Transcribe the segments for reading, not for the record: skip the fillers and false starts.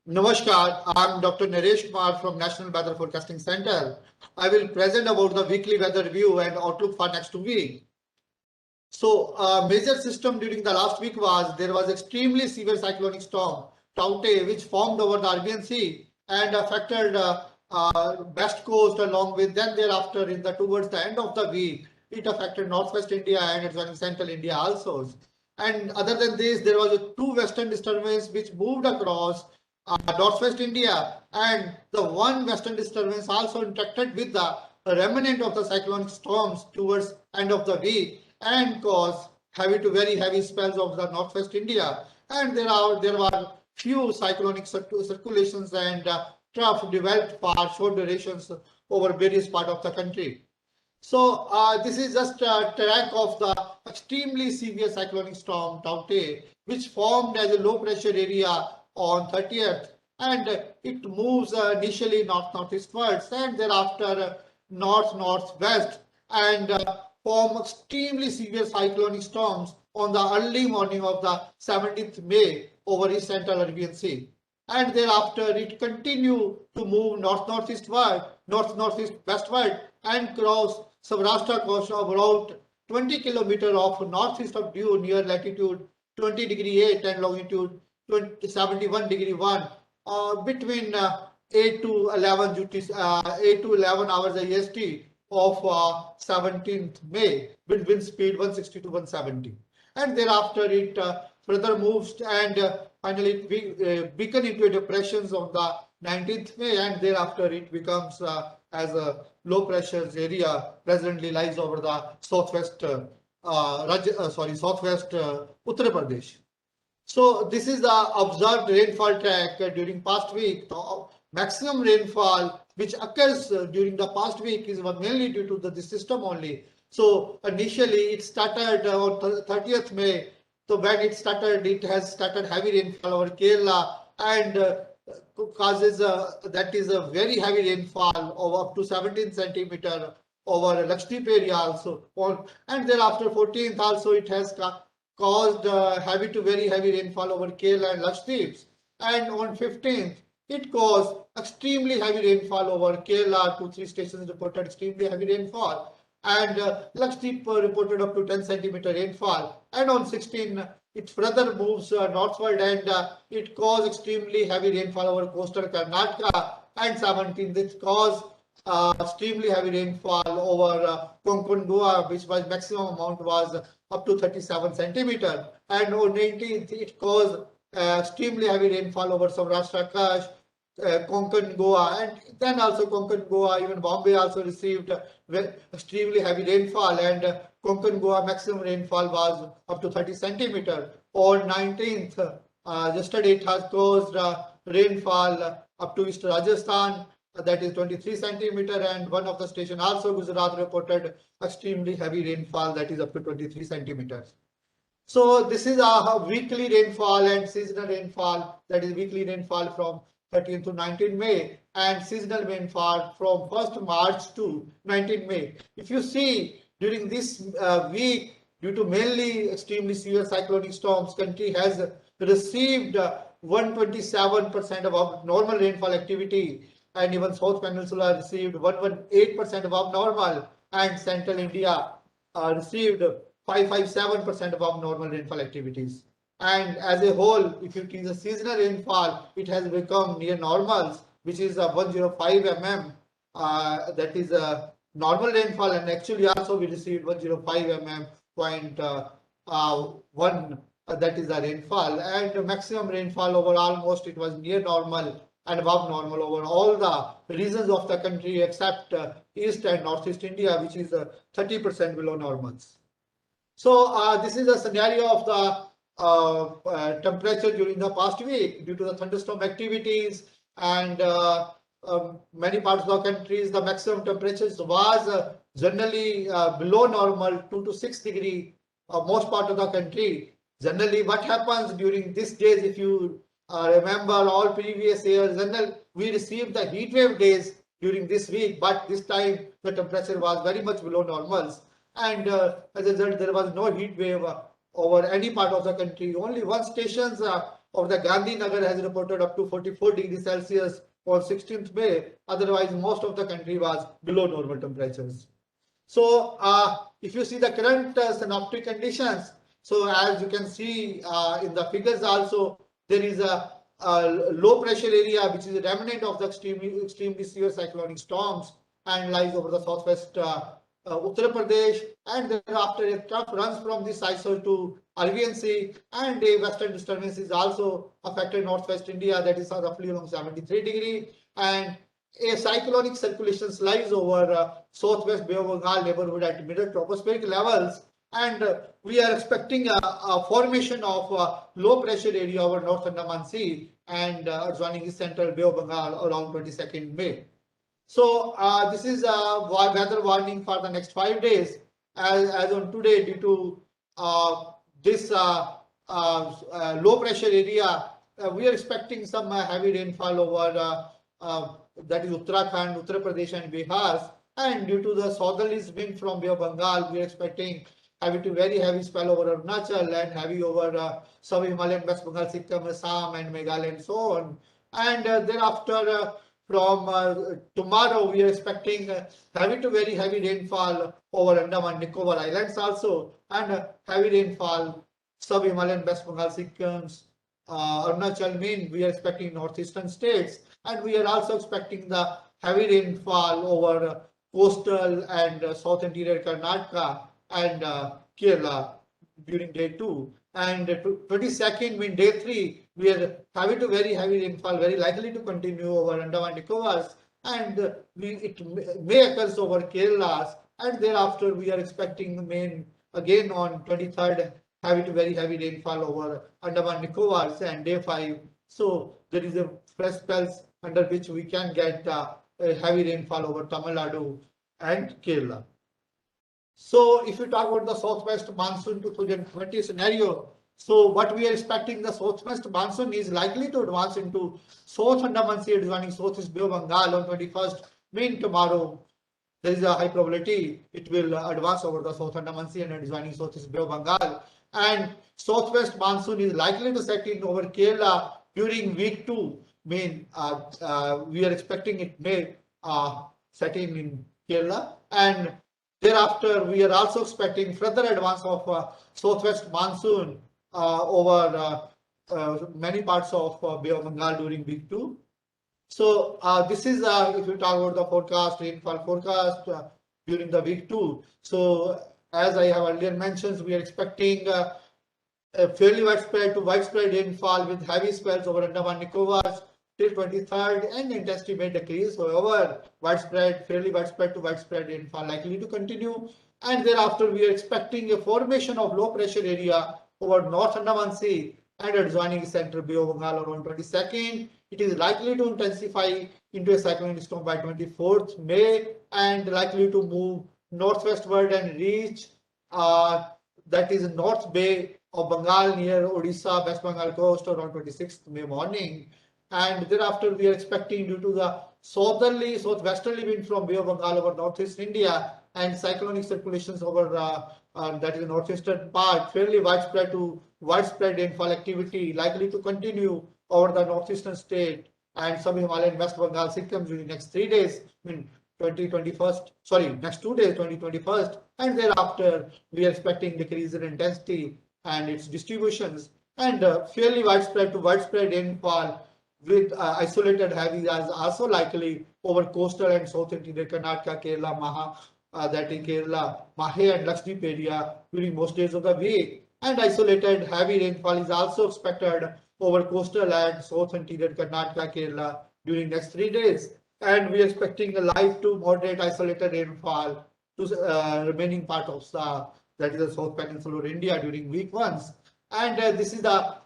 Namaskar, I'm Dr. Naresh Kumar from National Weather Forecasting Center. I will present about the weekly weather review and outlook for next week. So, major system during the last week was there was extremely severe cyclonic storm Taute, which formed over the Arabian Sea and affected west coast along with then thereafter in the towards the end of the week it affected northwest India and adjoining central India also. And other than this, there was a two western disturbance which moved across northwest India, and the one western disturbance also interacted with the remnant of the cyclonic storms towards end of the week and caused heavy to very heavy spells of the northwest India. And there were few cyclonic circulations and trough developed for short durations over various parts of the country. So this is just a track of the extremely severe cyclonic storm Taute, which formed as a low pressure area on 30th, and it moves initially north-northeastwards and thereafter north-northwest and form extremely severe cyclonic storms on the early morning of the 17th May over East Central Arabian Sea. And thereafter it continue to move north-northeastward, north-northeast westward and cross Saurashtra coast of about 20 kilometers of northeast of Diu near latitude 20 degree 8 and longitude 71 degree 1 between 8 to 11 8 to 11 hours EST of 17th May with wind speed 160 to 170. And thereafter it further moves and finally it weaken into a depressions on the 19th May, and thereafter it becomes as a low pressure area presently lies over the southwest southwest Uttar Pradesh. So this is the observed rainfall track during past week. The maximum rainfall which occurs during the past week is mainly due to this system only. So initially it started on 30th May. So when it started, it has started heavy rainfall over Kerala and causes that is a very heavy rainfall of up to 17 centimeter over Lakshadweep area also. And thereafter 14th also it has caused heavy to very heavy rainfall over Kerala and Lakshadweep. And on 15th, it caused extremely heavy rainfall over Kerala. 2-3 stations reported extremely heavy rainfall. And Lakshadweep reported up to 10 centimeter rainfall. And on 16, it further moves northward and it caused extremely heavy rainfall over coastal Karnataka. And 17th, it caused extremely heavy rainfall over Konkan Goa, which was maximum amount was up to 37 centimeter. And on 19th, it caused extremely heavy rainfall over Saurashtra Kutch, Konkan Goa, and then also Konkan Goa, even Bombay also received extremely heavy rainfall, and Konkan Goa maximum rainfall was up to 30 centimeter. On 19th, yesterday it has caused rainfall up to East Rajasthan, that is 23 centimeter, and one of the station also Gujarat reported extremely heavy rainfall that is up to 23 centimeters. So this is a weekly rainfall and seasonal rainfall, that is weekly rainfall from 13th to 19 May and seasonal rainfall from 1st March to 19 May. If you see during this week, due to mainly extremely severe cyclonic storms, country has received 127% of normal rainfall activity, and even South Peninsula received 118% above normal, and Central India received 557% above normal rainfall activities. And as a whole, if it is a seasonal rainfall, it has become near normals, which is 105 mm. That is a normal rainfall, and actually also we received 105 mm point one. That is the rainfall, and the maximum rainfall over almost it was near normal and above normal over all the regions of the country except East and Northeast India, which is 30% below normals. So this is a scenario of the temperature during the past week due to the thunderstorm activities and many parts of the countries. The maximum temperatures was generally below normal, 2 to 6 degree. Most part of the country. Generally, what happens during these days, if you remember all previous years, we received the heat wave days during this week, but this time the temperature was very much below normals. And as a result, there was no heat wave over any part of the country. Only one stations of the Gandhinagar has reported up to 44 degrees Celsius on 16th May. Otherwise, most of the country was below normal temperatures. So if you see the current synoptic conditions, so as you can see in the figures also, there is a low pressure area which is a remnant of the extremely severe cyclonic storms and lies over the southwest Uttar Pradesh, and thereafter a trough runs from this ISO to Arabian Sea, and a western disturbance is also affected northwest India, that is roughly around 73 degree, and a cyclonic circulation lies over southwest Bay of Bengal neighborhood at middle tropospheric levels, and we are expecting a formation of low pressure area over North Andaman Sea and adjoining central Bay of Bengal around 22nd May. So this is a weather warning for the next 5 days. As on today, due to this low pressure area, we are expecting some heavy rainfall over that is Uttarakhand, Uttar Pradesh and Bihar. And due to the southerly wind from Bay of Bengal, we are expecting heavy to very heavy spell over Arunachal and heavy over sub-Himalayan West Bengal, Sikkim, Assam and Meghalaya and so on. And thereafter, from tomorrow, we are expecting heavy to very heavy rainfall over Andaman Nicobar Islands also, and heavy rainfall sub-Himalayan West Bengal, Sikkim, Arunachal mean we are expecting northeastern states, and we are also expecting the heavy rainfall over coastal and south interior Karnataka and Kerala during day 2. And 22nd, mean day 3, we are heavy to very heavy rainfall very likely to continue over Andaman Nicobar, and it may occur over Kerala, and thereafter we are expecting the main again on 23rd heavy to very heavy rainfall over Andaman Nicobar and day 5. So there is a fresh spells under which we can get a heavy rainfall over Tamil Nadu and Kerala. So if you talk about the southwest monsoon 2020 scenario, so what we are expecting, the southwest monsoon is likely to advance into South Andaman Sea adjoining southeast Bay of Bengal on 21st, mean tomorrow. There is a high probability it will advance over the South Andaman Sea and adjoining southeast Bay of Bengal. And southwest monsoon is likely to set in over Kerala during week 2. Mean we are expecting it may set in Kerala, and thereafter we are also expecting further advance of southwest monsoon over many parts of Bay of Bengal during week 2. So this is if you talk about the forecast, rainfall forecast during the week 2. So as I have earlier mentioned, we are expecting a fairly widespread rainfall with heavy spells over Andaman Nicobar till 23rd, and intensity may decrease. However, fairly widespread to widespread rainfall likely to continue. And thereafter, we are expecting a formation of low pressure area over North Andaman Sea and adjoining central Bay of Bengal around 22nd. It is likely to intensify into a cyclonic storm by 24th May and likely to move northwestward and reach that is North Bay of Bengal near Odisha, West Bengal coast around 26th May morning. And thereafter, we are expecting due to the southwesterly wind from Bay of Bengal over northeast India and cyclonic circulations over that is the northeastern part, fairly widespread rainfall activity likely to continue over the northeastern state and sub-Himalayan West Bengal, Sikkim during next 3 days, next 2 days, 2021st, and thereafter we are expecting decrease in intensity and its distributions, and fairly widespread rainfall with isolated heavy as also likely over coastal and south interior Karnataka, Kerala, Kerala, Mahe and Lakshadweep area during most days of the week. And isolated heavy rainfall is also expected over coastal and south interior Karnataka, Kerala during next 3 days. And we are expecting a light to moderate isolated rainfall to remaining part of that is the South Peninsular India during week 1. And this is the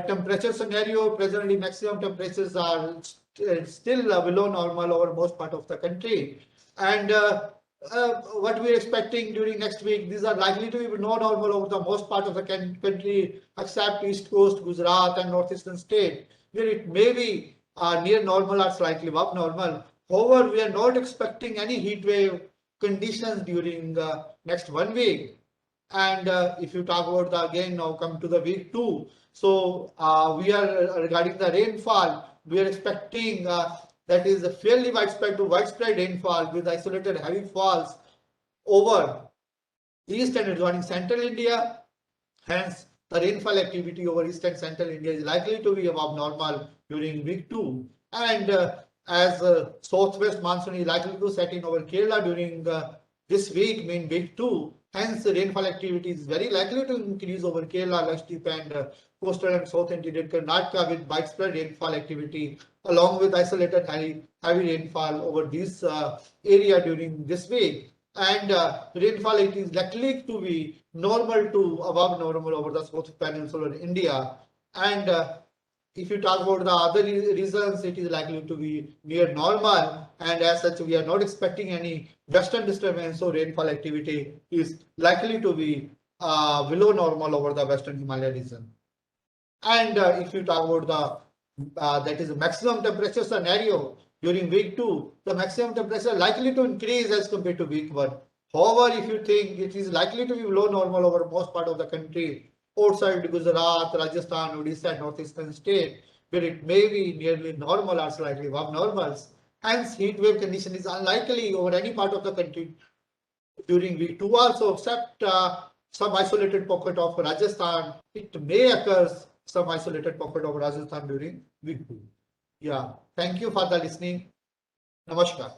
temperature scenario. Presently, maximum temperatures are still below normal over most part of the country. And what we are expecting during next week, these are likely to be no normal over the most part of the country except East Coast, Gujarat and northeastern state, where it may be near normal or slightly above normal. However, we are not expecting any heat wave conditions during next 1 week. And if you talk about again now come to the week 2, So we are regarding the rainfall, we are expecting that is a fairly widespread rainfall with isolated heavy falls over east and adjoining central India. Hence, the rainfall activity over east and central India is likely to be above normal during week 2. And as southwest monsoon is likely to set in over Kerala during this week, mean week 2, hence the rainfall activity is very likely to increase over Kerala, Lakshadweep and coastal and south interior Karnataka with widespread rainfall activity along with isolated heavy rainfall over this area during this week. And rainfall it is likely to be normal to above normal over the South Peninsular India. And if you talk about the other reasons, it is likely to be near normal, and as such, we are not expecting any western disturbance. So rainfall activity is likely to be below normal over the Western Himalaya region. And if you talk about the that is the maximum temperature scenario during week 2, the maximum temperature likely to increase as compared to week 1. However, if you think it is likely to be below normal over most part of the country, outside Gujarat, Rajasthan, Odisha, and northeastern state, where it may be nearly normal or slightly above normals. Hence, heat wave condition is unlikely over any part of the country during week 2 also, except some isolated pocket of Rajasthan. It may occur some isolated pocket of Rajasthan during week 2. Yeah, thank you for the listening. Namaskar.